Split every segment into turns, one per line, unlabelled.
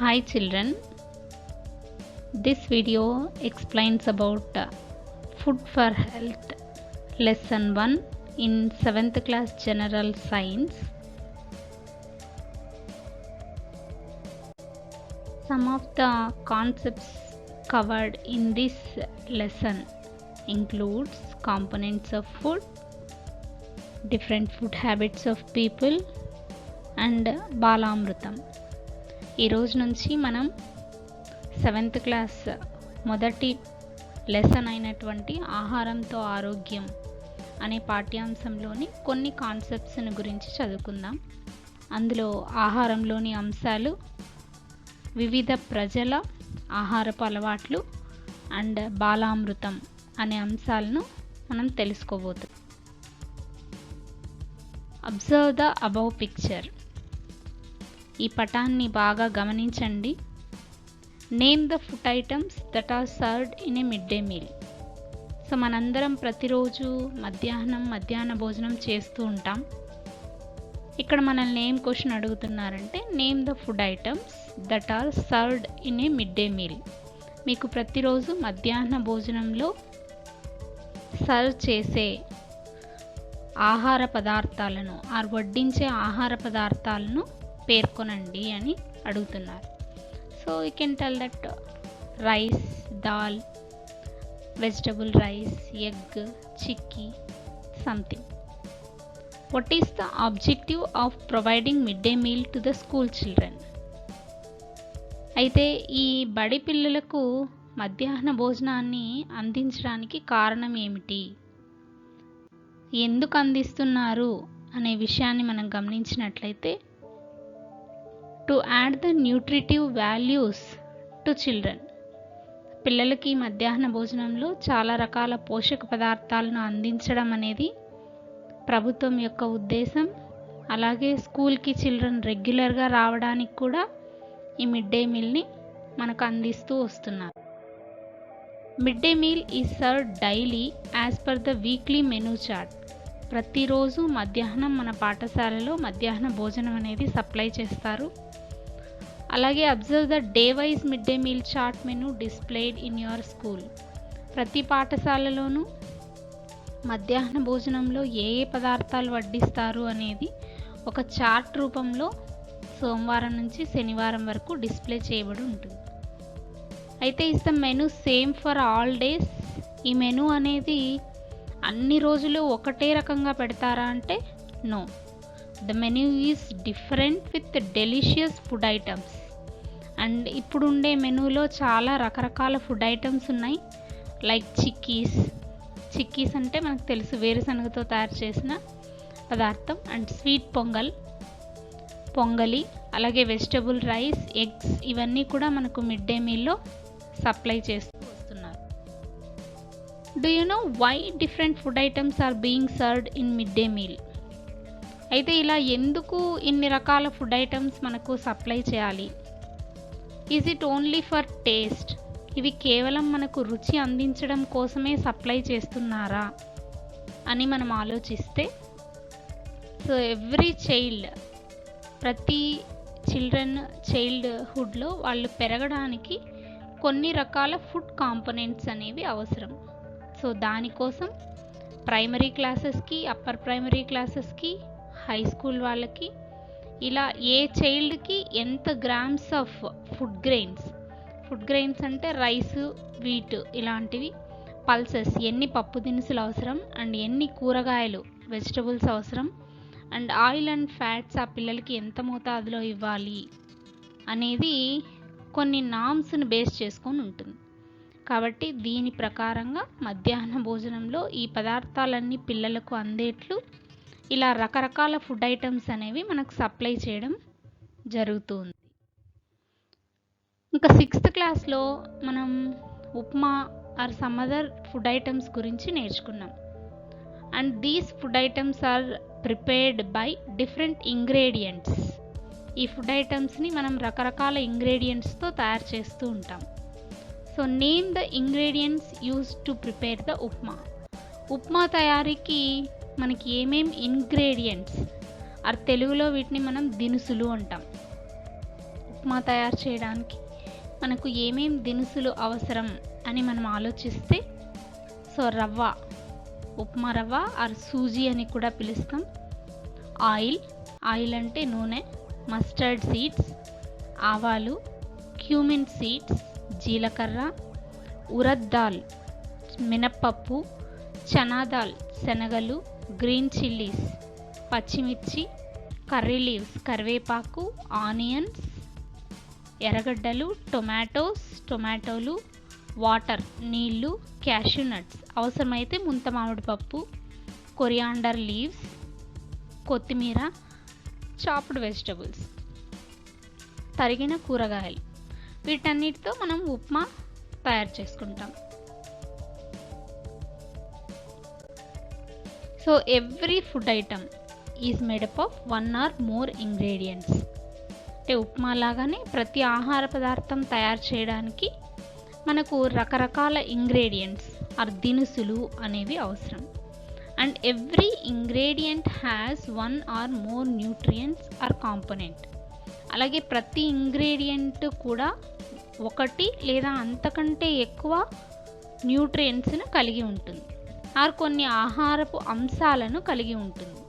Hi children, this video explains about food for health lesson 1 in 7th class general science. Some of the concepts covered in this lesson includes components of food, different food habits of people and Balamrutham. ఈ రోజు నుంచి మనం 7th class మొదటి lesson అయినటువంటి ఆహారంతో ఆరోగ్యం అనే పాఠ్యాంశంలోని కొన్ని కాన్సెప్ట్స్ని గురించి చదువుకుందాం. అందులో ఆహారంలోని అంశాలు, వివిధ ప్రజల ఆహారపు అలవాట్లు అండ్ బాలామృతం అనే అంశాలను మనం తెలుసుకోబోతున్నాం. Observe the above picture. ఈ పటాన్ని బాగా గమనించండి. Name the food items that are served in a mid day meal. So మనందరం ప్రతిరోజు మధ్యాహ్న భోజనం చేస్తూ ఉంటాం. ఇక్కడ మనల్ని ఏం క్వశ్చన్ అడుగుతున్నారంటే name the food items that are served in a mid day meal. మీకు ప్రతిరోజు మధ్యాహ్న భోజనంలో సర్వ్ చేసే ఆహార పదార్థాలను వడ్డించే ఆహార పదార్థాలను పేర్కొనండి అని అడుగుతున్నారు. So you can tell that rice, dal, vegetable rice, egg, chikki, something. What is the objective of providing mid day meal to the school children? అయితే ఈ బడి పిల్లలకు మధ్యాహ్న భోజనాన్ని అందించడానికి కారణం ఏమిటి, ఎందుకు అందిస్తున్నారు అనే విషయాన్ని మనం గమనించినట్లయితే, to add the nutritive values to children. పిల్లలకి మధ్యాహ్న భోజనంలో చాలా రకాల పోషక పదార్థాలను అందించడం అనేది ప్రభుత్వం యొక్క ఉద్దేశం. అలాగే స్కూల్కి చిల్డ్రన్ రెగ్యులర్గా రావడానికి కూడా ఈ మిడ్ డే మీల్ని మనకు అందిస్తూ వస్తున్నారు. Mid day meal is served daily as per the weekly menu chart. ప్రతిరోజు మధ్యాహ్నం మన పాఠశాలలో మధ్యాహ్న భోజనం అనేది సప్లై చేస్తారు. అలాగే observe the day wise mid day meal chart menu displayed in your school. ప్రతి పాఠశాలలోనూ మధ్యాహ్న భోజనంలో ఏ ఏ పదార్థాలు వడ్డిస్తారు అనేది ఒక చార్ట్ రూపంలో సోమవారం నుంచి శనివారం వరకు డిస్ప్లే చేయబడి ఉంటుంది. అయితే is the menu same for all days? ఈ మెనూ అనేది అన్ని రోజులు ఒకటే రకంగా పెడతారా అంటే no. The menu is different with delicious food items. And ఇప్పుడు ఉండే మెనూలో చాలా రకరకాల ఫుడ్ ఐటమ్స్ ఉన్నాయి. లైక్ చిక్కీస్ అంటే మనకు తెలుసు, వేరుశనగతో తయారు చేసిన పదార్థం. అండ్ స్వీట్ పొంగలి, అలాగే వెజిటబుల్ రైస్, ఎగ్స్, ఇవన్నీ కూడా మనకు మిడ్ డే మీల్లో సప్లై చేస్తూ వస్తున్నారు. Do you know why different food items are being served in mid day meal? అయితే ఇలా ఎందుకు ఇన్ని రకాల ఫుడ్ ఐటమ్స్ మనకు సప్లై చేయాలి? Is it only for taste? ఇవి కేవలం మనకు రుచి అందించడం కోసమే సప్లై చేస్తున్నారా అని మనం ఆలోచిస్తే, సో ఎవ్రీ ప్రతి చైల్డ్హుడ్లో వాళ్ళు పెరగడానికి కొన్ని రకాల ఫుడ్ కాంపోనెంట్స్ అనేవి అవసరం. సో దానికోసం ప్రైమరీ క్లాసెస్కి, అప్పర్ ప్రైమరీ క్లాసెస్కి, హై స్కూల్ వాళ్ళకి ఇలా ఏ చైల్డ్కి ఎంత గ్రామ్స్ ఆఫ్ ఫుడ్ గ్రెయిన్స్ అంటే రైస్, వీట్ ఇలాంటివి, పల్సెస్ ఎన్ని పప్పు దినుసులు అవసరం, అండ్ ఎన్ని కూరగాయలు వెజిటబుల్స్ అవసరం, అండ్ ఆయిల్ అండ్ ఫ్యాట్స్ ఆ పిల్లలకి ఎంత మోతాదులో ఇవ్వాలి అనేది కొన్ని నామ్స్ని బేస్ చేసుకొని ఉంటుంది. కాబట్టి దీని ప్రకారంగా మధ్యాహ్న భోజనంలో ఈ పదార్థాలన్నీ పిల్లలకు అందేట్లు ఇలా రకరకాల ఫుడ్ ఐటమ్స్ అనేవి మనకు సప్లై చేయడం జరుగుతుంది. ఇంకా 6th క్లాస్లో మనం upma or some other food items గురించి నేర్చుకున్నాం. And these food items are prepared by different ingredients. ఈ ఫుడ్ ఐటమ్స్ని మనం రకరకాల ఇంగ్రీడియంట్స్తో తయారు చేస్తూ ఉంటాం. So name the ingredients use to prepare the upma తయారీకి మనకి ఏమేం ఇంగ్రీడియంట్స్ తెలుగులో వీటిని మనం దినుసులు అంటాం. ఉప్మా తయారు చేయడానికి మనకు ఏమేం దినుసులు అవసరం అని మనం ఆలోచిస్తే, సో రవ్వ, ఉప్మా రవ్వ ఆర్ సూజీ అని కూడా పిలుస్తాం. ఆయిల్ అంటే నూనె, మస్టర్డ్ సీడ్స్ ఆవాలు, క్యూమిన్ సీడ్స్ జీలకర్ర, ఉరద్ దాల్ మినప్పప్పు, చనా దాల్ శనగలు, గ్రీన్ చిల్లీస్ పచ్చిమిర్చి, కర్రీ లీవ్స్ కరివేపాకు, ఆనియన్స్ ఎర్రగడ్డలు, టొమాటోలు, వాటర్ నీళ్ళు, క్యాష్యూ నట్స్ అవసరమైతే ముంత మామిడి పప్పు, కొరియాండర్ లీవ్స్, కొత్తిమీర, చాప్డ్ వెజిటబుల్స్ తరిగిన కూరగాయలు, వీటన్నిటితో మనం ఉప్మా తయారు చేసుకుంటాం. So every food item is made up of 1 or more ingredients. అంటే ఉప్మా లాగానే ప్రతి ఆహార పదార్థం తయారు చేయడానికి మనకు రకరకాల ఇంగ్రీడియంట్స్ ఆర్ దినుసులు అనేవి అవసరం. And every ingredient has 1 or more nutrients or component. అలాగే ప్రతి ఇంగ్రీడియంట్ కూడా ఒకటి లేదా అంతకంటే ఎక్కువ న్యూట్రియంట్స్ను కలిగి ఉంటుంది ఆర్ కొన్ని ఆహారపు అంశాలను కలిగి ఉంటుంది.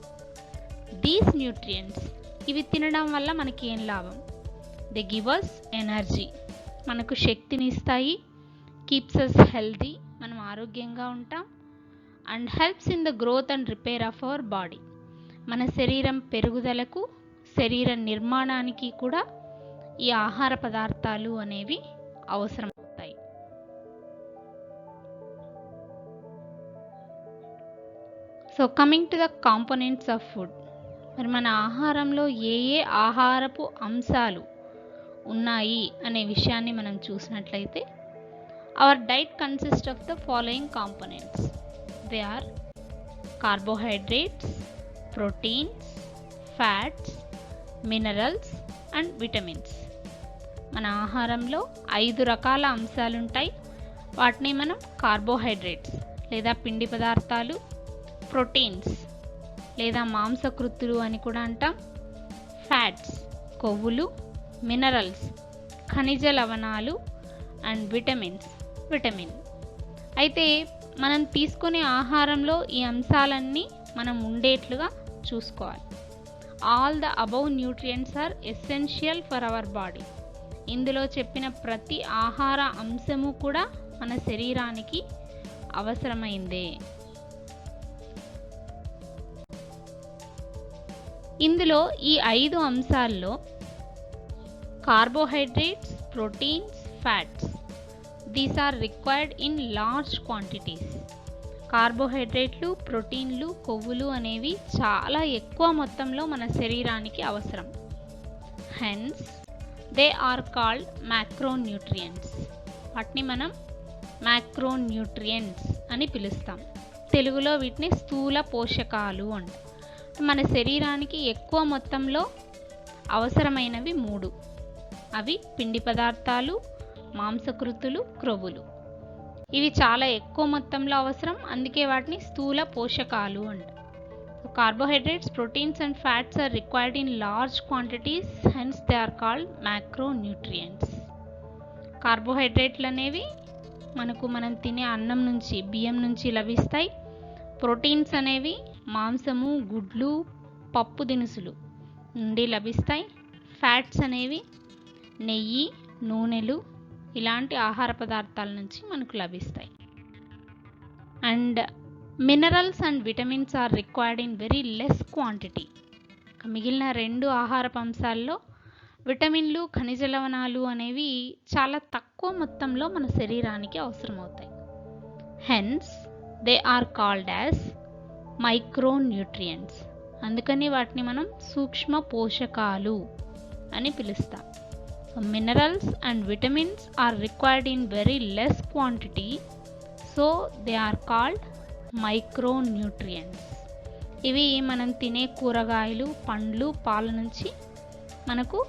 దీస్ న్యూట్రియంట్స్ ఇవి తినడం వల్ల మనకి ఏం లాభం? దే గివ్ అస్ ఎనర్జీ, మనకు శక్తిని ఇస్తాయి. కీప్స్ అస్ హెల్తీ, మనం ఆరోగ్యంగా ఉంటాం. And helps in the growth and repair of our body, మన శరీరం పెరుగుదలకు, శరీర నిర్మాణానికి కూడా ఈ ఆహార పదార్థాలు అనేవి అవసరం అవుతాయి. So coming to the components of food, మరి మన ఆహారంలో ఏ ఏ ఆహారపు అంశాలు ఉన్నాయి అనే విషయాన్ని మనం చూసినట్లయితే, our diet consist of the following components. They are carbohydrates, proteins, fats, minerals and vitamins. మన ఆహారంలో 5 రకాల అంశాలు ఉంటాయి. వాటిని మనం కార్బోహైడ్రేట్స్ లేదా పిండి పదార్థాలు, ప్రోటీన్స్ లేదా మాంసకృత్తులు అని కూడా అంటాం, ఫ్యాట్స్ కొవ్వులు, మినరల్స్ ఖనిజ లవణాలు అండ్ విటమిన్. అయితే మనం తీసుకునే ఆహారంలో ఈ అంశాలన్నీ మనం ఉండేట్లుగా చూసుకోవాలి. All the above nutrients are essential for our body. ఇందులో చెప్పిన ప్రతి ఆహార అంశము కూడా మన శరీరానికి అవసరమైందే. ఇందులో ఈ 5 అంశాల్లో carbohydrates, proteins, fats these are required in large quantities. కార్బోహైడ్రేట్లు, ప్రోటీన్లు, కొవ్వులు అనేవి చాలా ఎక్కువ మొత్తంలో మన శరీరానికి అవసరం. Hence they are called macronutrients. వాటిని మనం మ్యాక్రోన్యూట్రియంట్స్ అని పిలుస్తాం. తెలుగులో వీటిని స్థూల పోషకాలు అంటాం. మన శరీరానికి ఎక్కువ మొత్తంలో అవసరమైనవి 3. అవి పిండి పదార్థాలు, మాంసకృతులు, క్రొవ్వులు. ఇవి చాలా ఎక్కువ మొత్తంలో అవసరం, అందుకే వాటిని స్థూల పోషకాలు అంటారు. Carbohydrates, proteins and fats are required in large quantities, hence they are called macronutrients. కార్బోహైడ్రేట్లు అనేవి మనం తినే అన్నం నుంచి, బియ్యం నుంచి లభిస్తాయి. ప్రోటీన్స్ అనేవి మాంసము, గుడ్లు, పప్పు దినుసులు నుండి లభిస్తాయి. ఫ్యాట్స్ అనేవి నెయ్యి, నూనెలు ఇలాంటి ఆహార పదార్థాల నుంచి మనకు లభిస్తాయి. And minerals and vitamins are required in very less quantity. మిగిలిన 2 ఆహారపు అంశాల్లో విటమిన్లు, ఖనిజ లవణాలు అనేవి చాలా తక్కువ మొత్తంలో మన శరీరానికి అవసరమవుతాయి. Hence they are called as micronutrients. అందుకని వాటిని మనం సూక్ష్మ పోషకాలు అని పిలుస్తాం. Minerals and vitamins are required in very less quantity, so they are called micronutrients. ఇవి మనం తినే కూరగాయలు, పండ్లు, పాల నుంచి మనకు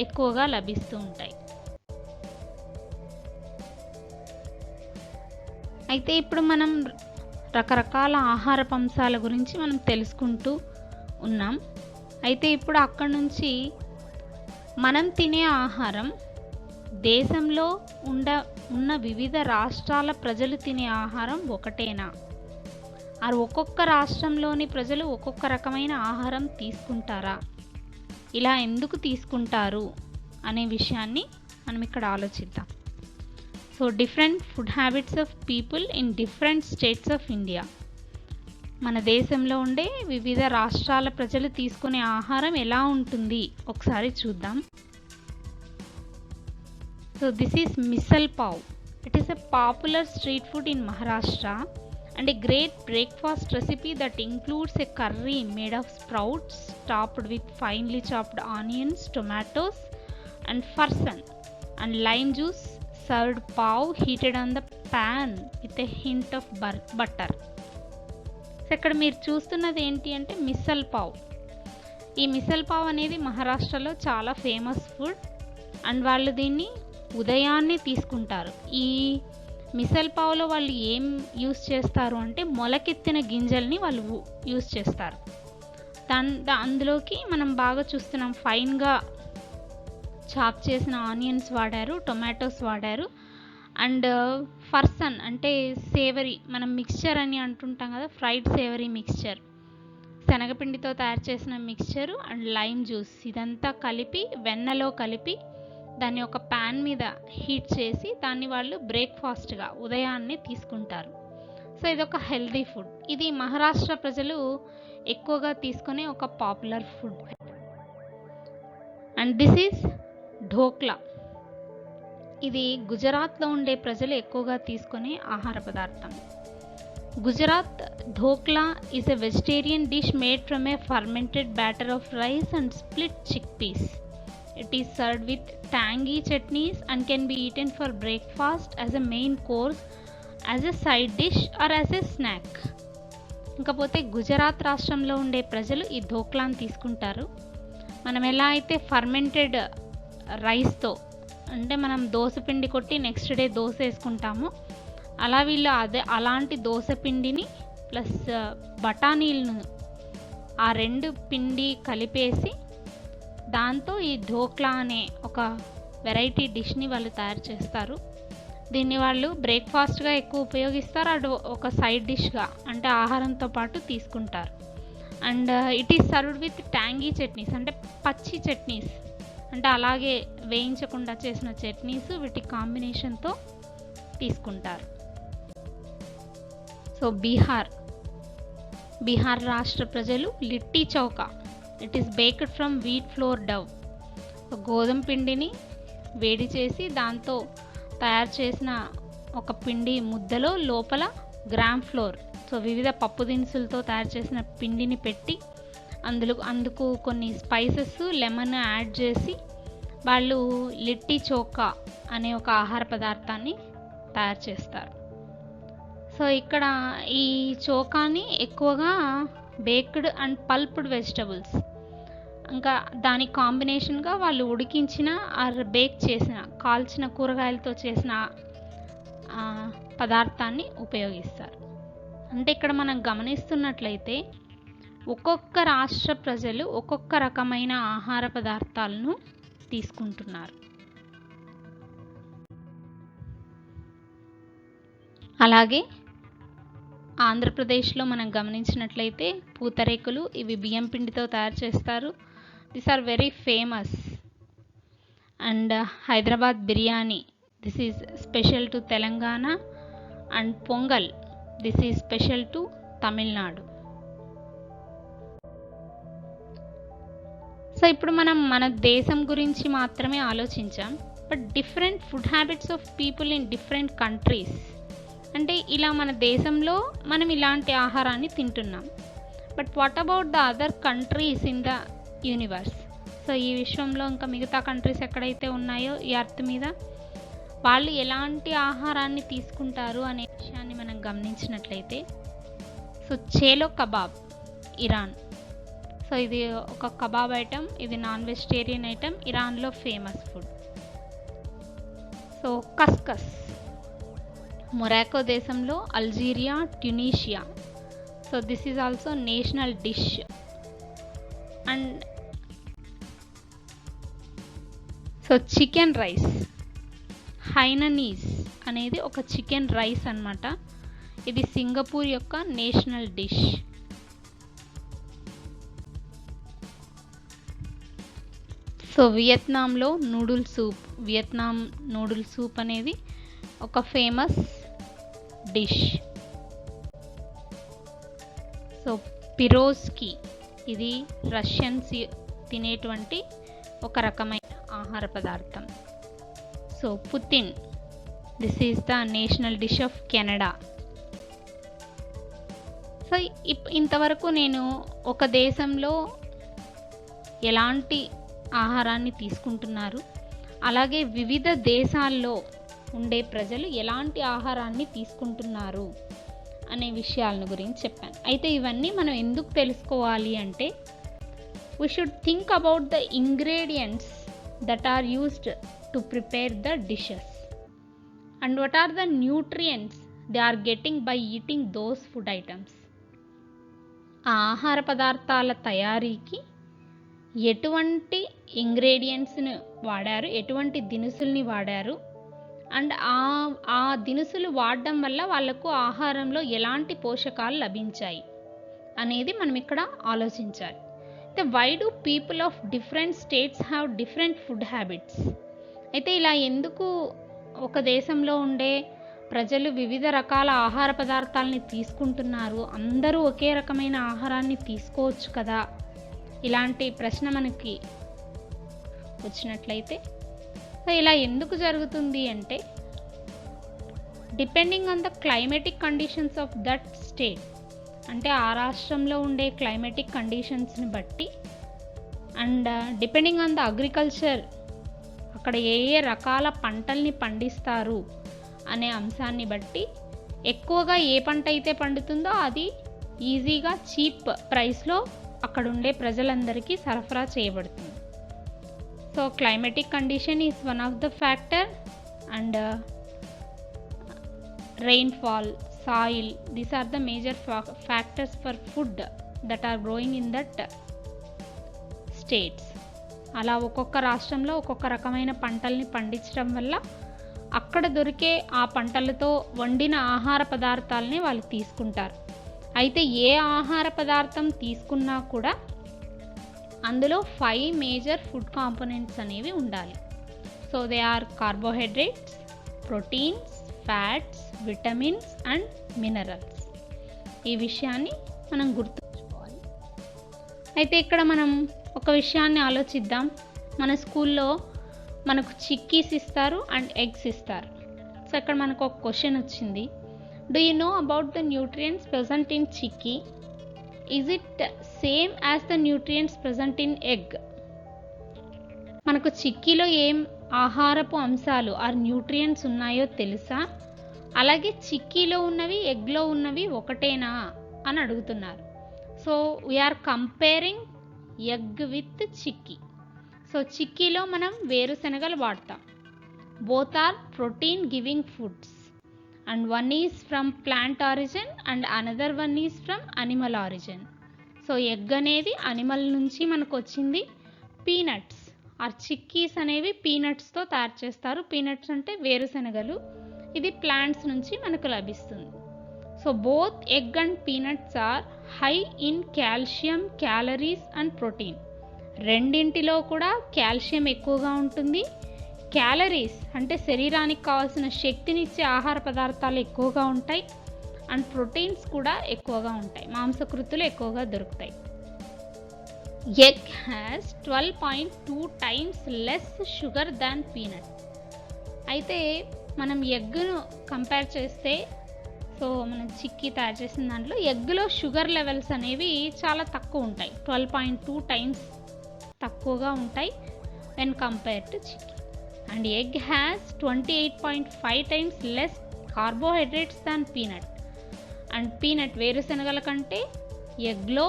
ఎక్కువగా లభిస్తూ ఉంటాయి. అయితే ఇప్పుడు మనం రకరకాల ఆహారపు అంశాల గురించి మనం తెలుసుకుంటూ ఉన్నాం. అయితే ఇప్పుడు అక్కడ నుంచి మనం తినే ఆహారం దేశంలో ఉన్న వివిధ రాష్ట్రాల ప్రజలు తినే ఆహారం ఒకటేనా? ఒక్కొక్క రాష్ట్రంలోని ప్రజలు ఒక్కొక్క రకమైన ఆహారం తీసుకుంటారా? ఇలా ఎందుకు తీసుకుంటారు అనే విషయాన్ని మనం ఇక్కడ ఆలోచిద్దాం. So different food habits of people in different states of India. మన దేశంలో ఉండే వివిధ రాష్ట్రాల ప్రజలు తీసుకునే ఆహారం ఎలా ఉంటుంది ఒకసారి చూద్దాం. So this is missile pav. It is a popular street food in Maharashtra and a great breakfast recipe that includes a curry made of sprouts topped with finely chopped onions, tomatoes and farsan and lime juice, served pav heated on the pan with a hint of butter. So ఇక్కడ మీరు చూస్తున్నది ఏంటి అంటే missile pav. ఈ missile pav అనేది మహారాష్ట్రలో చాలా famous food and వాళ్ళు దీన్ని ఉదయాన్నే తీసుకుంటారు. ఈ మిసల్ పావ్లో వాళ్ళు ఏం యూస్ చేస్తారు అంటే మొలకెత్తిన గింజల్ని వాళ్ళు యూస్ చేస్తారు. అందులోకి మనం బాగా చూస్తున్నాం ఫైన్గా చాప్ చేసిన ఆనియన్స్ వాడారు, టొమాటోస్ వాడారు అండ్ ఫర్సన్ అంటే సేవరీ, మనం మిక్స్చర్ అని అంటుంటాం కదా, ఫ్రైడ్ సేవరీ మిక్స్చర్, శనగపిండితో తయారు చేసిన మిక్స్చరు అండ్ లైమ్ జ్యూస్ ఇదంతా కలిపి వెన్నలో కలిపి దాన్ని ఒక ప్యాన్ మీద హీట్ చేసి దాన్ని వాళ్ళు బ్రేక్ఫాస్ట్గా ఉదయాన్నే తీసుకుంటారు. సో ఇదొక హెల్దీ ఫుడ్. ఇది మహారాష్ట్ర ప్రజలు ఎక్కువగా తీసుకునే ఒక popular food. And this is dhokla. ఇది గుజరాత్లో ఉండే ప్రజలు ఎక్కువగా తీసుకునే ఆహార పదార్థం. Gujarat dhokla is a vegetarian dish made from a fermented batter of rice and split chickpeas. It is served with tangy chutneys and can be eaten for breakfast, as a main course, as a side dish or as a snack. ఇంకపోతే గుజరాత్ రాష్ట్రంలో ఉండే ప్రజలు ఈ ఢోక్లాని తీసుకుంటారు. మనం ఎలా అయితే fermented రైస్తో అంటే మనం దోశ పిండి కొట్టి నెక్స్ట్ డే దోశ వేసుకుంటామో అలా వీళ్ళు అలాంటి దోశ పిండిని ప్లస్ బఠానీలను ఆ రెండు పిండి కలిపేసి దాంతో ఈ ఢోక్లా అనే ఒక వెరైటీ డిష్ని వాళ్ళు తయారు చేస్తారు. దీన్ని వాళ్ళు బ్రేక్ఫాస్ట్గా ఎక్కువ ఉపయోగిస్తారు, అటు ఒక సైడ్ డిష్గా అంటే ఆహారంతో పాటు తీసుకుంటారు. And it is served with tangy chutneys అంటే పచ్చి చట్నీస్ అంటే అలాగే వేయించకుండా చేసిన చట్నీస్ వీటి కాంబినేషన్తో తీసుకుంటారు. సో బీహార్ రాష్ట్ర ప్రజలు litti chokha. It is baked from wheat flour dough. గోధుమ పిండిని వేడి చేసి దాంతో తయారు చేసిన ఒక పిండి ముద్దలో లోపల గ్రామ్ ఫ్లోర్, సో వివిధ పప్పు దినుసులతో తయారు చేసిన పిండిని పెట్టి అందుకు కొన్ని స్పైసెస్ లెమన్ యాడ్ చేసి వాళ్ళు లిట్టి చోకా అనే ఒక ఆహార పదార్థాన్ని తయారు చేస్తారు. సో ఇక్కడ ఈ చోకాని ఎక్కువగా బేక్డ్ అండ్ పల్ప్డ్ వెజిటబుల్స్ ఇంకా దాని కాంబినేషన్గా వాళ్ళు ఉడికించిన ఆర్ బేక్ చేసిన కాల్చిన కూరగాయలతో చేసిన పదార్థాన్ని ఉపయోగిస్తారు. అంటే ఇక్కడ మనం గమనిస్తున్నట్లయితే ఒక్కొక్క రాష్ట్ర ప్రజలు ఒక్కొక్క రకమైన ఆహార పదార్థాలను తీసుకుంటున్నారు. అలాగే ఆంధ్రప్రదేశ్లో మనం గమనించినట్లయితే పూతరేకులు, ఇవి బియ్యం పిండితో తయారు చేస్తారు. These are very famous. And Hyderabad biryani, this is special to Telangana. And Pongal, this is special to Tamil Nadu. So ఇప్పుడు మనం మన దేశం గురించి మాత్రమే ఆలోచించాం, but different food habits of people in different countries. అంటే ఇలా మన దేశంలో మనం ఇలాంటి ఆహారాన్ని తింటున్నాం, but what about the other countries in the universe? So ఈ విశ్వంలో ఇంకా మిగతా కంట్రీస్ ఎక్కడైతే ఉన్నాయో ఈ అర్త్ మీద వాళ్ళు ఎలాంటి ఆహారాన్ని తీసుకుంటారు అనే విషయాన్ని మనం గమనించినట్లయితే, సో చేలో కబాబ్, ఇరాన్. సో ఇది ఒక కబాబ్ ఐటమ్, ఇది నాన్ వెజిటేరియన్ ఐటమ్, ఇరాన్లో famous food. So couscous, Morocco దేశంలో, Algeria, Tunisia. So this is also national dish. And so chicken rice, Hainanese అనేది ఒక చికెన్ రైస్ అన్నమాట. ఇది సింగపూర్ యొక్క నేషనల్ డిష్. సో వియత్నాంలో noodle soup, Vietnam noodle soup అనేది ఒక ఫేమస్ డిష్. సో పిరోస్కి, ఇది రష్యన్స్ తినేటువంటి ఒక రకమైన ఆహార పదార్థం. So Putin, this is the national dish of Canada. So ఇంతవరకు నేను ఒక దేశంలో ఎలాంటి ఆహారాన్ని తీసుకుంటున్నారు, అలాగే వివిధ దేశాల్లో ఉండే ప్రజలు ఎలాంటి ఆహారాన్ని తీసుకుంటున్నారు అనే విషయాలను గురించి చెప్పాను. అయితే ఇవన్నీ మనం ఎందుకు తెలుసుకోవాలి అంటే, we should think about the ingredients that are used to prepare the dishes and what are the nutrients they are getting by eating those food items. ఆ ఆహార పదార్థాల తయారీకి ఎటువంటి ఇంగ్రీడియంట్స్ని వాడారు, ఎటువంటి దినుసుల్ని వాడారు, అండ్ ఆ దినుసులు వాడడం వల్ల వాళ్ళకు ఆహారంలో ఎలాంటి పోషకాలు లభించాయి అనేది మనం ఇక్కడ ఆలోచించాలి. అయితే why do people of different states have different food habits? అయితే ఇలా ఎందుకు ఒక దేశంలో ఉండే ప్రజలు వివిధ రకాల ఆహార పదార్థాలని తీసుకుంటున్నారు, అందరూ ఒకే రకమైన ఆహారాన్ని తీసుకోవచ్చు కదా, ఇలాంటి ప్రశ్న మనకి వచ్చినట్లయితే, ఇలా ఎందుకు జరుగుతుంది అంటే, depending on the climatic conditions of that state, అంటే ఆ రాష్ట్రంలో ఉండే క్లైమేటిక్ కండిషన్స్ని బట్టి, and depending on the agriculture, అక్కడ ఏ ఏ రకాల పంటల్ని పండిస్తారు అనే అంశాన్ని బట్టి ఎక్కువగా ఏ పంట అయితే పండుతుందో అది ఈజీగా చీప్ ప్రైస్లో అక్కడ ఉండే ప్రజలందరికీ సరఫరా చేయబడుతుంది. So climatic condition is one of the factor, and rainfall, soil, these are the major factors for food that are growing in that states. అలా ఒక్కొక్క రాష్ట్రంలో ఒక్కొక్క రకమైన పంటల్ని పండించడం వల్ల అక్కడ దొరికే ఆ పంటలతో వండిన ఆహార పదార్థాలని వాళ్ళు తీసుకుంటారు. అయితే ఏ ఆహార పదార్థం తీసుకున్నా కూడా అందులో 5 మేజర్ ఫుడ్ కాంపోనెంట్స్ అనేవి ఉండాలి. So they are carbohydrates, proteins, fats, vitamins and minerals. ఈ విషయాన్ని మనం గుర్తుంచుకోవాలి. అయితే ఇక్కడ మనం ఒక విషయాన్ని ఆలోచిద్దాం. మన స్కూల్లో మనకు చిక్కీస్ ఇస్తారు అండ్ ఎగ్స్ ఇస్తారు. సో ఇక్కడ మనకు ఒక క్వశ్చన్ వచ్చింది, do you know about the nutrients present in chikki? Is it same as the nutrients present in egg? మనకు చిక్కీలో ఏం ఆహారపు అంశాలు ఆర్ న్యూట్రియంట్స్ ఉన్నాయో తెలుసా? అలాగే చిక్కీలో ఉన్నవి ఎగ్లో ఉన్నవి ఒకటేనా అని అడుగుతున్నారు. So we're comparing egg with chikki. So చిక్కీలో మనం వేరుశనగలు వాడతాం. Both are protein giving foods, and one is from plant origin and another one is from animal origin. So egg అనేది అనిమల్ నుంచి మనకు వచ్చింది. పీనట్స్ ఆర్ చిక్కీస్ అనేవి పీనట్స్తో తయారు చేస్తారు. పీనట్స్ అంటే వేరుశనగలు, ఇది ప్లాంట్స్ నుంచి మనకు లభిస్తుంది. So both egg and peanuts are high in calcium, calories and protein. రెండింటిలో కూడా కాల్షియం ఎక్కువగా ఉంటుంది, క్యాలరీస్ అంటే శరీరానికి కావాల్సిన శక్తినిచ్చే ఆహార పదార్థాలు ఎక్కువగా ఉంటాయి, అండ్ ప్రోటీన్స్ కూడా ఎక్కువగా ఉంటాయి, మాంసకృతులు ఎక్కువగా దొరుకుతాయి. Egg has 12.2 times less sugar than peanut. అయితే మనం ఎగ్ను కంపేర్ చేస్తే, సో మనం చిక్కీ తయారు చేసిన దాంట్లో ఎగ్లో షుగర్ లెవెల్స్ అనేవి చాలా తక్కువ ఉంటాయి, 12.2 times తక్కువగా ఉంటాయి when compare to chikki. And egg has 28.5 times less carbohydrates than peanut. And peanut వేరుశనగల కంటే ఎగ్లో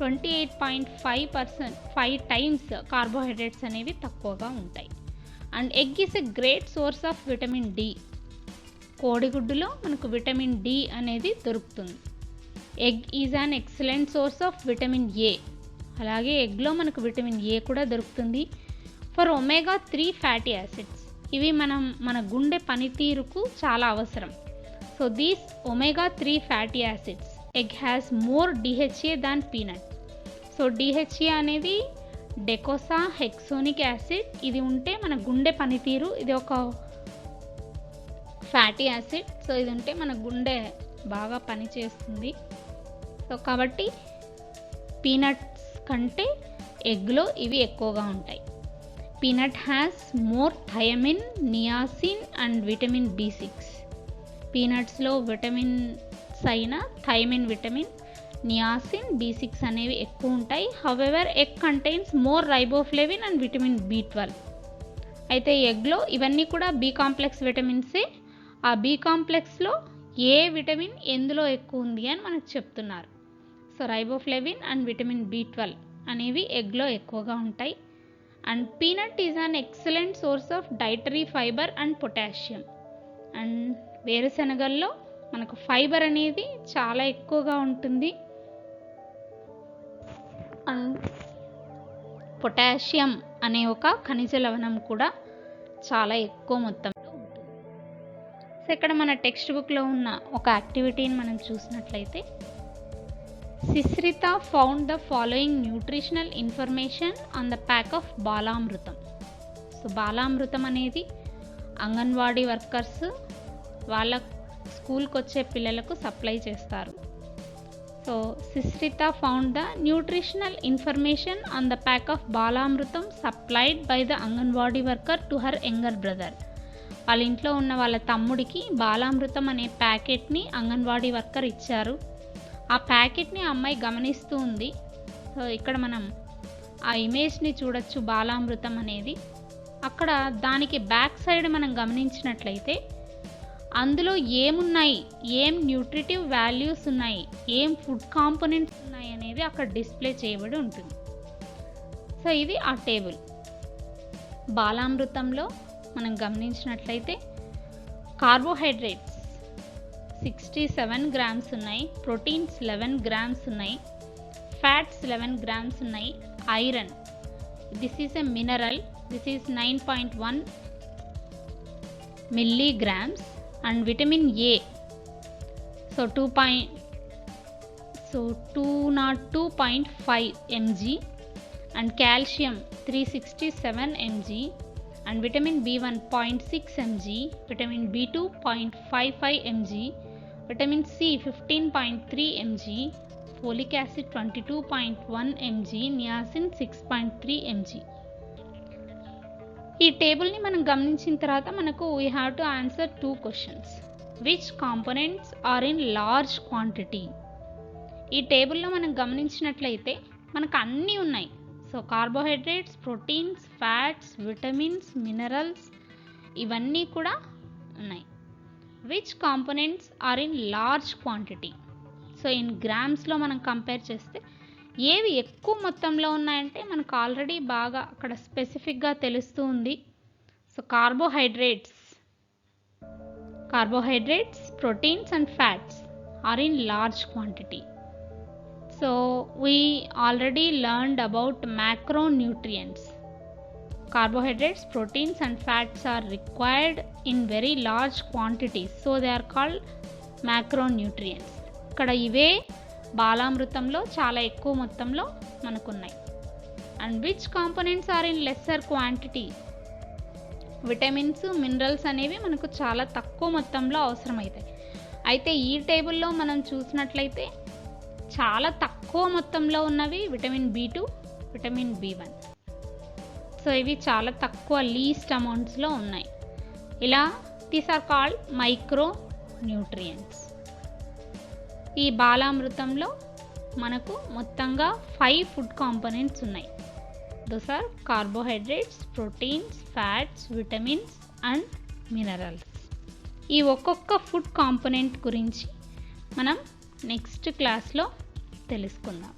28.5 times కార్బోహైడ్రేట్స్ అనేవి తక్కువగా ఉంటాయి. And egg is a great source of vitamin D. కోడిగుడ్డులో మనకు విటమిన్ డి అనేది దొరుకుతుంది. Egg is an excellent source of vitamin A. అలాగే ఎగ్లో మనకు విటమిన్ ఏ కూడా దొరుకుతుంది. ఫర్ omega-3 ఫ్యాటీ యాసిడ్స్, ఇవి మన గుండె పనితీరుకు చాలా అవసరం. So these omega-3 fatty acids, egg has more DHA than peanut. So DHA అనేది డెకోసా హెక్సోనిక్ యాసిడ్. ఇది ఉంటే మన గుండె పనితీరు, ఇది ఒక ఫ్యాటీ యాసిడ్. సో ఇది ఉంటే మన గుండె బాగా పనిచేస్తుంది. సో కాబట్టి పీనట్స్ కంటే ఎగ్లో ఇవి ఎక్కువగా ఉంటాయి. Peanut has more thiamine, niacin and vitamin B6. పీనట్స్లో విటమిన్స్ అయిన థైమిన్ విటమిన్, నియాసిన్, B6 అనేవి ఎక్కువ ఉంటాయి. However egg contains more riboflavin and vitamin B12. అయితే ఎగ్లో ఇవన్నీ కూడా B కాంప్లెక్స్ విటమిన్సే. ఆ B కాంప్లెక్స్లో ఏ విటమిన్ ఎందులో ఎక్కువ ఉంది అని మనకు చెప్తున్నారు. So riboflavin and vitamin B12 అనేవి ఎగ్లో ఎక్కువగా ఉంటాయి. And peanut is an excellent source of dietary fibre and potassium. And వేరుశనగల్లో మనకు ఫైబర్ అనేది చాలా ఎక్కువగా ఉంటుంది. అండ్ పొటాషియం అనే ఒక ఖనిజ లవణం కూడా చాలా ఎక్కువ మొత్తంలో ఉంటుంది. సో ఇక్కడ మన టెక్స్ట్ బుక్లో ఉన్న ఒక యాక్టివిటీని మనం చూసినట్లయితే, Sisrita found the following nutritional information on the pack of Balamrutham. So Balamrutham అనేది అంగన్వాడీ వర్కర్స్ వాళ్ళ స్కూల్కి వచ్చే పిల్లలకు సప్లై చేస్తారు. So Sisrita found the nutritional information on the pack of Balamrutham supplied by the anganwadi worker to her younger brother. వాళ్ళ ఇంట్లో ఉన్న వాళ్ళ తమ్ముడికి బాలామృతం అనే ప్యాకెట్ని అంగన్వాడీ వర్కర్ ఇచ్చారు. ఆ ప్యాకెట్ని ఆ అమ్మాయి గమనిస్తూ ఉంది. సో ఇక్కడ మనం ఆ ఇమేజ్ని చూడొచ్చు, బాలామృతం అనేది. అక్కడ దానికి బ్యాక్ సైడ్ మనం గమనించినట్లయితే అందులో ఏమున్నాయి, ఏం న్యూట్రిటివ్ వాల్యూస్ ఉన్నాయి, ఏం ఫుడ్ కాంపోనెంట్స్ ఉన్నాయి అనేది అక్కడ డిస్ప్లే చేయబడి ఉంటుంది. సో ఇది ఆ టేబుల్. బాలామృతంలో మనం గమనించినట్లయితే కార్బోహైడ్రేట్స్ 67 గ్రామ్స్ ఉన్నాయి, ప్రోటీన్స్ 11 గ్రామ్స్ ఉన్నాయి, ఫ్యాట్స్ 11 గ్రామ్స్ ఉన్నాయి, iron, this is a mineral, this is 9.1 milligrams, and vitamin A, so 202.5 mg, and calcium 367 mg, and vitamin B1 0.6 mg, vitamin B2 0.55 mg, vitamin C 15.3 mg, folic acid 22.1 mg, niacin 6.3 mg. ఈ టేబుల్ని మనం గమనించిన తర్వాత మనకు we have to answer 2 questions. Which components are in large quantity? ఈ టేబుల్లో మనం గమనించినట్లయితే మనకు అన్నీ ఉన్నాయి. So carbohydrates, proteins, fats, vitamins, minerals ఇవన్నీ కూడా ఉన్నాయి. Which components are in large quantity? So in గ్రామ్స్లో మనం కంపేర్ చేస్తే ఏవి ఎక్కువ మొత్తంలో ఉన్నాయంటే మనకు ఆల్రెడీ బాగా అక్కడ స్పెసిఫిక్గా తెలుస్తూ ఉంది. So carbohydrates, proteins and fats are in large quantity. So we already learned about macronutrients. Carbohydrates, proteins and fats are required in very large quantities, so they are called macronutrients. ఇక్కడ ఇవే బాలామృతంలో చాలా ఎక్కువ మొత్తంలో మనకున్నాయి. And which components are in lesser quantity? Vitamins, minerals అనేవి మనకు చాలా తక్కువ మొత్తంలో అవసరమవుతాయి. అయితే ఈ టేబుల్లో మనం చూసినట్లయితే చాలా తక్కువ మొత్తంలో ఉన్నవి vitamin B2, vitamin B1. So ఇవి చాలా తక్కువ, లీస్ట్ అమౌంట్స్లో ఉన్నాయి. ఇలా these are called micro nutrients. ఈ బాలామృతంలో మనకు మొత్తంగా 5 ఫుడ్ కాంపోనెంట్స్ ఉన్నాయి. Those are carbohydrates, proteins, fats, vitamins and minerals. ఈ ఒక్కొక్క ఫుడ్ కాంపోనెంట్ గురించి మనం నెక్స్ట్ క్లాస్లో తెలుసుకుందాం.